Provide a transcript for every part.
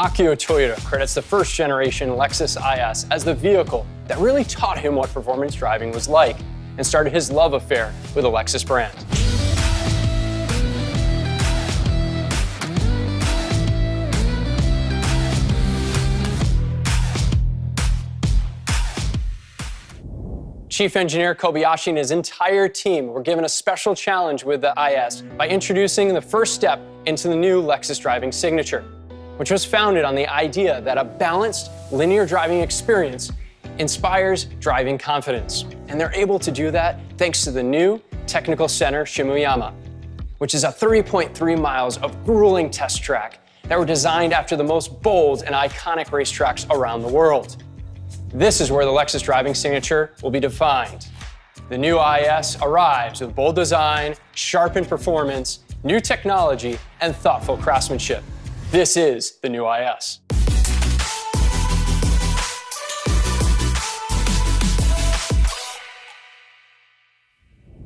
Akio Toyoda credits the first generation Lexus IS as the vehicle that really taught him what performance driving was like and started his love affair with the Lexus brand. Chief Engineer Kobayashi and his entire team were given a special challenge with the IS by introducing the first step into the new Lexus driving signature, which was founded on the idea that a balanced, linear driving experience inspires driving confidence. And they're able to do that thanks to the new Technical Center Shimuyama, which is a 3.3 miles of grueling test track that were designed after the most bold and iconic racetracks around the world. This is where the Lexus driving signature will be defined. The new IS arrives with bold design, sharpened performance, new technology, and thoughtful craftsmanship. This is the new IS.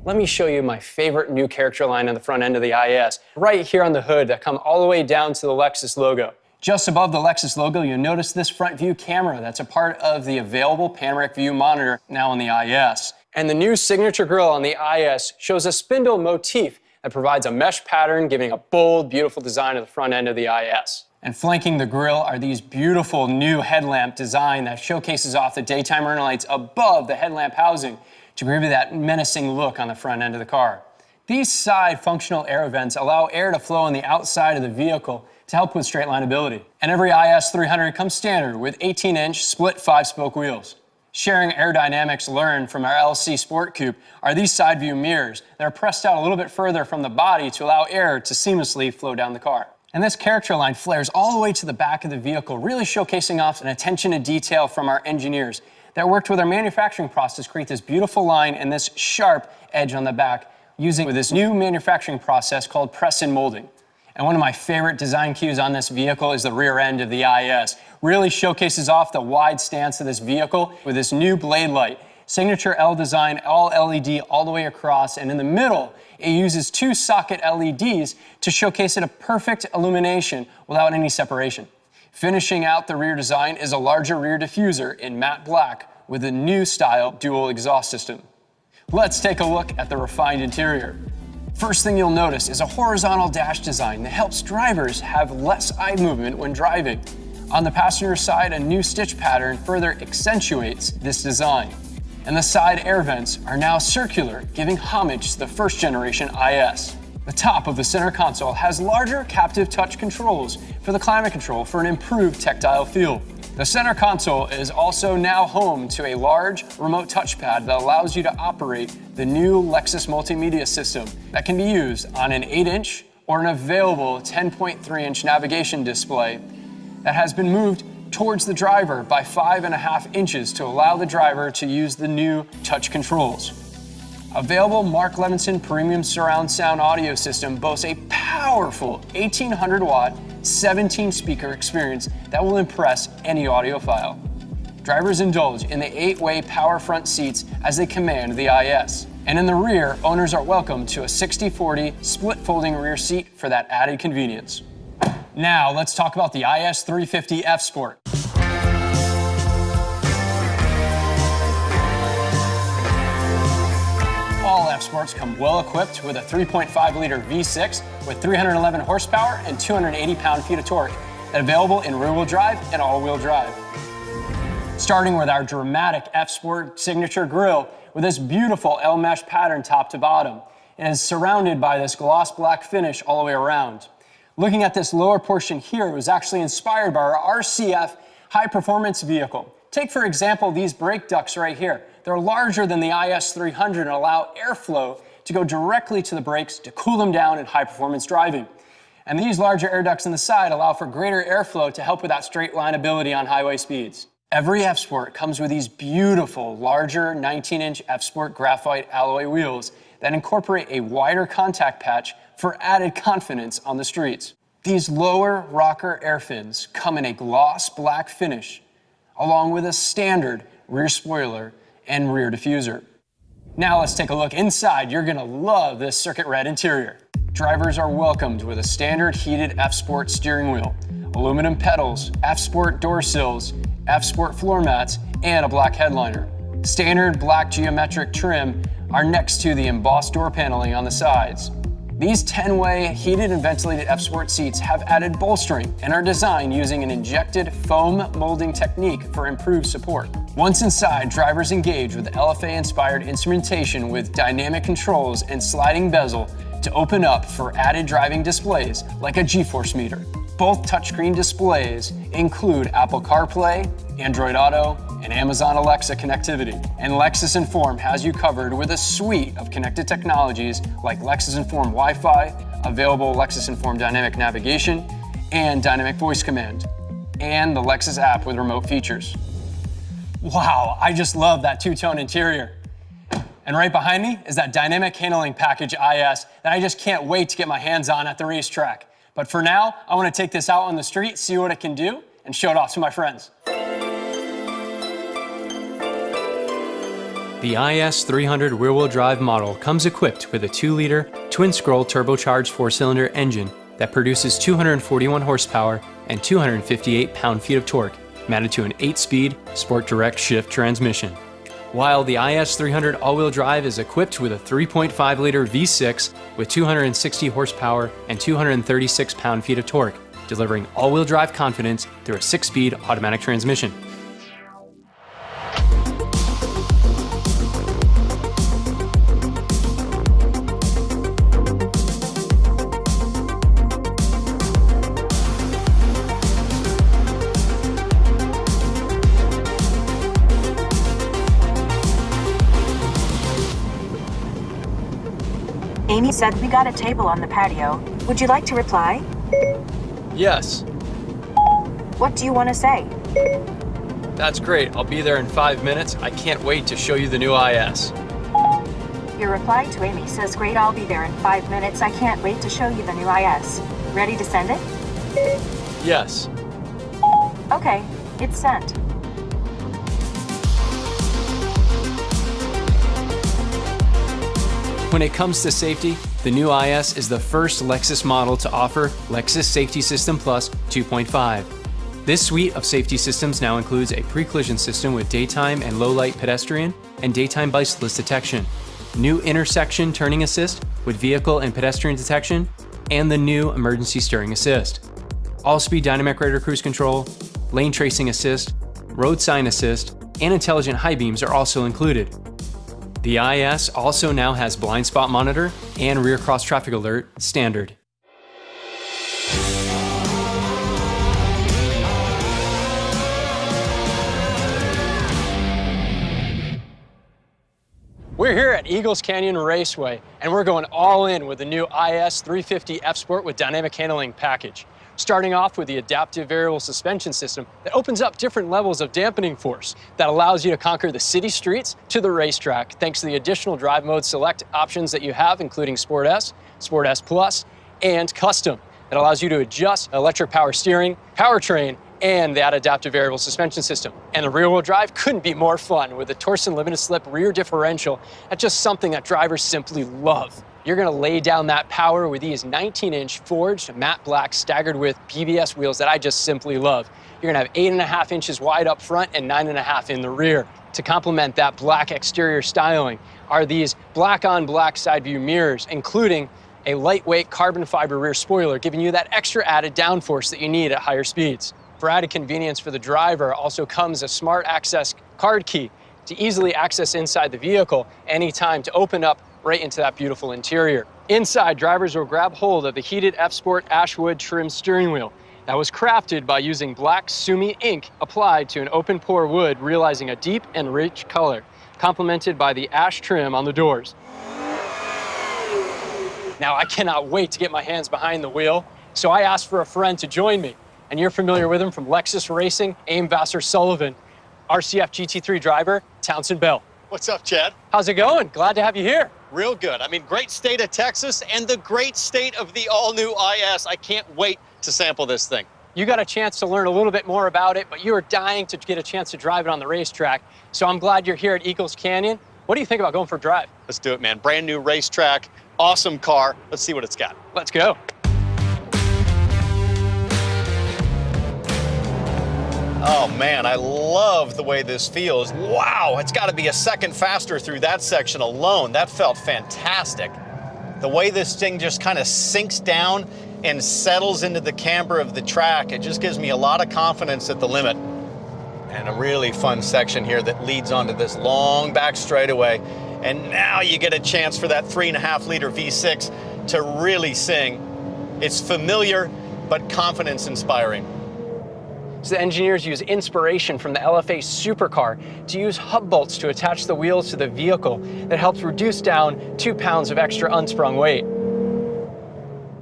Let me show you my favorite new character line on the front end of the IS, right here on the hood that come all the way down to the Lexus logo. Just above the Lexus logo, you'll notice this front view camera that's a part of the available panoramic view monitor now on the IS. And the new signature grille on the IS shows a spindle motif that provides a mesh pattern, giving a bold, beautiful design to the front end of the IS. And flanking the grille are these beautiful new headlamp design that showcases off the daytime running lights above the headlamp housing to give you that menacing look on the front end of the car. These side functional air vents allow air to flow on the outside of the vehicle to help with straight lineability. And every IS-300 comes standard with 18-inch split 5-spoke wheels. Sharing aerodynamics learned from our LC Sport Coupe are these side view mirrors that are pressed out a little bit further from the body to allow air to seamlessly flow down the car. And this character line flares all the way to the back of the vehicle, really showcasing off an attention to detail from our engineers that worked with our manufacturing process to create this beautiful line and this sharp edge on the back using this new manufacturing process called press and molding. And one of my favorite design cues on this vehicle is the rear end of the IS. Really showcases off the wide stance of this vehicle with this new blade light. Signature L design, all LED all the way across, and in the middle, it uses 2 socket LEDs to showcase it a perfect illumination without any separation. Finishing out the rear design is a larger rear diffuser in matte black with a new style dual exhaust system. Let's take a look at the refined interior. First thing you'll notice is a horizontal dash design that helps drivers have less eye movement when driving. On the passenger side, a new stitch pattern further accentuates this design. And the side air vents are now circular, giving homage to the first generation IS. The top of the center console has larger captive touch controls for the climate control for an improved tactile feel. The center console is also now home to a large remote touchpad that allows you to operate the new Lexus multimedia system that can be used on an 8-inch or an available 10.3-inch navigation display that has been moved towards the driver by 5.5 inches to allow the driver to use the new touch controls. Available Mark Levinson premium surround sound audio system boasts a powerful 1800-watt 17-speaker experience that will impress any audiophile. Drivers indulge in the 8-way power front seats as they command the IS. And in the rear, owners are welcome to a 60/40 split folding rear seat for that added convenience. Now let's talk about the IS-350 F Sport. All F Sports come well equipped with a 3.5-liter V6 with 311 horsepower and 280 pound-feet of torque, and available in rear-wheel drive and all-wheel drive. Starting with our dramatic F Sport signature grille with this beautiful L-mesh pattern top to bottom, and is surrounded by this gloss black finish all the way around. Looking at this lower portion here, it was actually inspired by our RCF high-performance vehicle. Take, for example, these brake ducts right here. They're larger than the IS-300 and allow airflow to go directly to the brakes to cool them down in high-performance driving. And these larger air ducts on the side allow for greater airflow to help with that straight lineability on highway speeds. Every F Sport comes with these beautiful, larger 19-inch F Sport graphite alloy wheels that incorporate a wider contact patch for added confidence on the streets. These lower rocker air fins come in a gloss black finish, along with a standard rear spoiler and rear diffuser. Now let's take a look inside. You're gonna love this circuit red interior. Drivers are welcomed with a standard heated F Sport steering wheel, aluminum pedals, F-Sport door sills, F-Sport floor mats, and a black headliner. Standard black geometric trim are next to the embossed door paneling on the sides. These 10-way heated and ventilated F-Sport seats have added bolstering and are designed using an injected foam molding technique for improved support. Once inside, drivers engage with LFA-inspired instrumentation with dynamic controls and sliding bezel to open up for added driving displays like a G-force meter. Both touchscreen displays include Apple CarPlay, Android Auto, and Amazon Alexa connectivity. And Lexus Inform has you covered with a suite of connected technologies like Lexus Inform Wi-Fi, available Lexus Inform Dynamic Navigation, and Dynamic Voice Command, and the Lexus app with remote features. Wow, I just love that two-tone interior. And right behind me is that Dynamic Handling Package IS that I just can't wait to get my hands on at the racetrack. But for now, I want to take this out on the street, see what it can do, and show it off to my friends. The IS-300 rear-wheel drive model comes equipped with a 2-liter, twin-scroll turbocharged 4-cylinder engine that produces 241 horsepower and 258 pound-feet of torque, mounted to an 8-speed Sport Direct Shift transmission. While the IS-300 all-wheel drive is equipped with a 3.5-liter V6 with 260 horsepower and 236 pound-feet of torque, delivering all-wheel drive confidence through a 6-speed automatic transmission. Amy said we got a table on the patio. Would you like to reply? Yes. What do you want to say? That's great. I'll be there in 5 minutes. I can't wait to show you the new IS. Your reply to Amy says, great, I'll be there in 5 minutes. I can't wait to show you the new IS. Ready to send it? Yes. Okay, it's sent. When it comes to safety, the new IS is the first Lexus model to offer Lexus Safety System Plus 2.5. This suite of safety systems now includes a pre-collision system with daytime and low-light pedestrian and daytime bicyclist detection, new intersection turning assist with vehicle and pedestrian detection, and the new emergency steering assist. All-speed dynamic radar cruise control, lane tracing assist, road sign assist, and intelligent high beams are also included. The IS also now has blind spot monitor and rear cross traffic alert standard. We're here at Eagles Canyon Raceway, and we're going all in with the new IS-350 F-Sport with dynamic handling package. Starting off with the adaptive variable suspension system that opens up different levels of dampening force that allows you to conquer the city streets to the racetrack thanks to the additional drive mode select options that you have, including Sport S, Sport S Plus, and Custom. That allows you to adjust electric power steering, powertrain, and that adaptive variable suspension system. And the rear-wheel drive couldn't be more fun with the Torsen limited slip rear differential. That's just something that drivers simply love. You're gonna lay down that power with these 19-inch forged matte black staggered with PBS wheels that I just simply love. You're gonna have 8.5 inches wide up front and 9.5 in the rear. To complement that black exterior styling are these black on black side view mirrors, including a lightweight carbon fiber rear spoiler, giving you that extra added downforce that you need at higher speeds. For added convenience for the driver, also comes a smart access card key to easily access inside the vehicle anytime to open up right into that beautiful interior. Inside, drivers will grab hold of the heated F-Sport Ashwood trim steering wheel that was crafted by using black Sumi ink applied to an open pore wood, realizing a deep and rich color, complemented by the ash trim on the doors. Now, I cannot wait to get my hands behind the wheel, so I asked for a friend to join me, and you're familiar with him from Lexus Racing, Aim Vassar Sullivan, RCF GT3 driver, Townsend Bell. What's up, Chad? How's it going? Glad to have you here. Real good. I mean, great state of Texas and the great state of the all-new IS. I can't wait to sample this thing. You got a chance to learn a little bit more about it, but you were dying to get a chance to drive it on the racetrack. So I'm glad you're here at Eagles Canyon. What do you think about going for a drive? Let's do it, man. Brand new racetrack, awesome car. Let's see what it's got. Let's go. Oh man, I love the way this feels. Wow, it's got to be a second faster through that section alone. That felt fantastic. The way this thing just kind of sinks down and settles into the camber of the track, it just gives me a lot of confidence at the limit. And a really fun section here that leads onto this long back straightaway. And now you get a chance for that 3.5-liter V6 to really sing. It's familiar, but confidence inspiring. So the engineers use inspiration from the LFA supercar to use hub bolts to attach the wheels to the vehicle that helps reduce down 2 pounds of extra unsprung weight.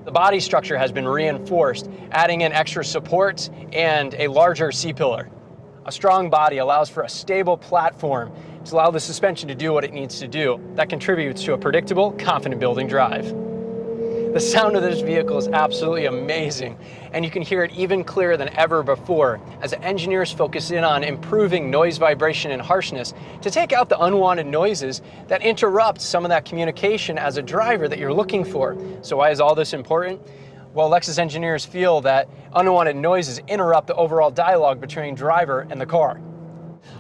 The body structure has been reinforced, adding in extra supports and a larger C-pillar. A strong body allows for a stable platform to allow the suspension to do what it needs to do. That contributes to a predictable, confident-building drive. The sound of this vehicle is absolutely amazing, and you can hear it even clearer than ever before as the engineers focus in on improving noise, vibration, and harshness to take out the unwanted noises that interrupt some of that communication as a driver that you're looking for. So why is all this important? Well, Lexus engineers feel that unwanted noises interrupt the overall dialogue between driver and the car.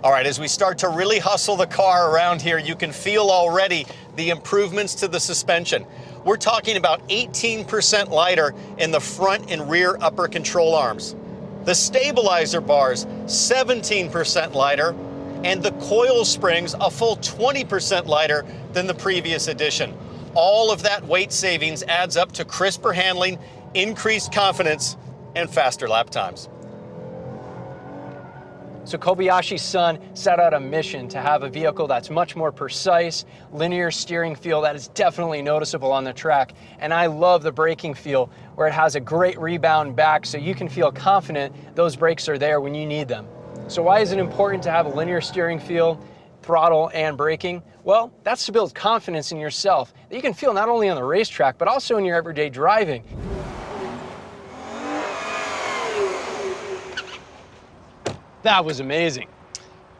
All right, as we start to really hustle the car around here, you can feel already the improvements to the suspension. We're talking about 18% lighter in the front and rear upper control arms. The stabilizer bars, 17% lighter, and the coil springs a full 20% lighter than the previous edition. All of that weight savings adds up to crisper handling, increased confidence, and faster lap times. So Kobayashi's-san set out a mission to have a vehicle that's much more precise, linear steering feel that is definitely noticeable on the track. And I love the braking feel where it has a great rebound back so you can feel confident those brakes are there when you need them. So why is it important to have a linear steering feel, throttle, and braking? Well, that's to build confidence in yourself that you can feel not only on the racetrack, but also in your everyday driving. That was amazing.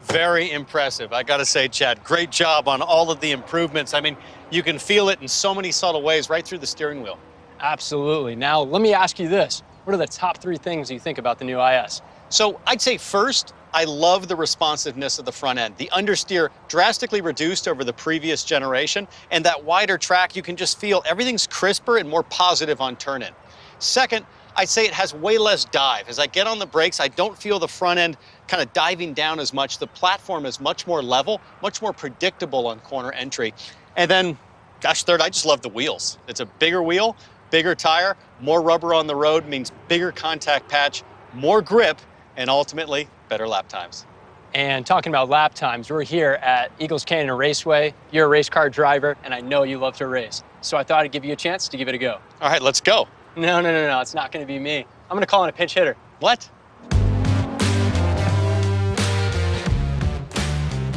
Very impressive. I gotta say, Chad, great job on all of the improvements. I mean, you can feel it in so many subtle ways right through the steering wheel. Absolutely. Now, let me ask you this. What are the top 3 things you think about the new IS? So I'd say first, I love the responsiveness of the front end. The understeer drastically reduced over the previous generation, and that wider track, you can just feel everything's crisper and more positive on turn-in. Second, I'd say it has way less dive. As I get on the brakes, I don't feel the front end kind of diving down as much. The platform is much more level, much more predictable on corner entry. And then, gosh, third, I just love the wheels. It's a bigger wheel, bigger tire, more rubber on the road means bigger contact patch, more grip, and ultimately, better lap times. And talking about lap times, we're here at Eagles Canyon Raceway. You're a race car driver, and I know you love to race. So I thought I'd give you a chance to give it a go. All right, let's go. No, it's not gonna be me. I'm gonna call in a pinch hitter. What?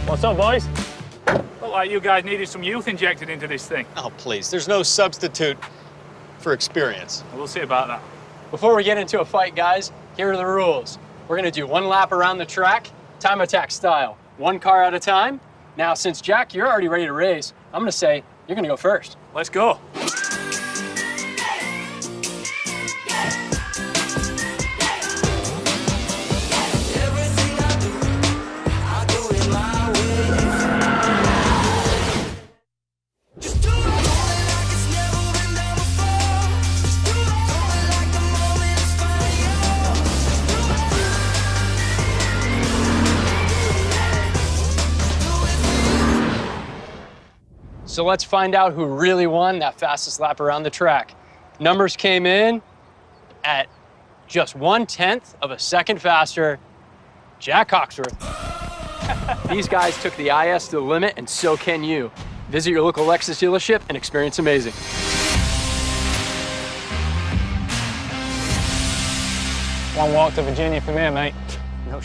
What's up, boys? Look like you guys needed some youth injected into this thing. Oh, please, there's no substitute for experience. We'll see about that. Before we get into a fight, guys, here are the rules. We're gonna do 1 lap around the track, time attack style, 1 car at a time. Now, since Jack, you're already ready to race, I'm gonna say you're gonna go first. Let's go. So let's find out who really won that fastest lap around the track. Numbers came in at just 1/10 of a second faster. Jack Hawksworth. These guys took the IS to the limit, and so can you. Visit your local Lexus dealership and experience amazing. One walk to Virginia from here, mate. No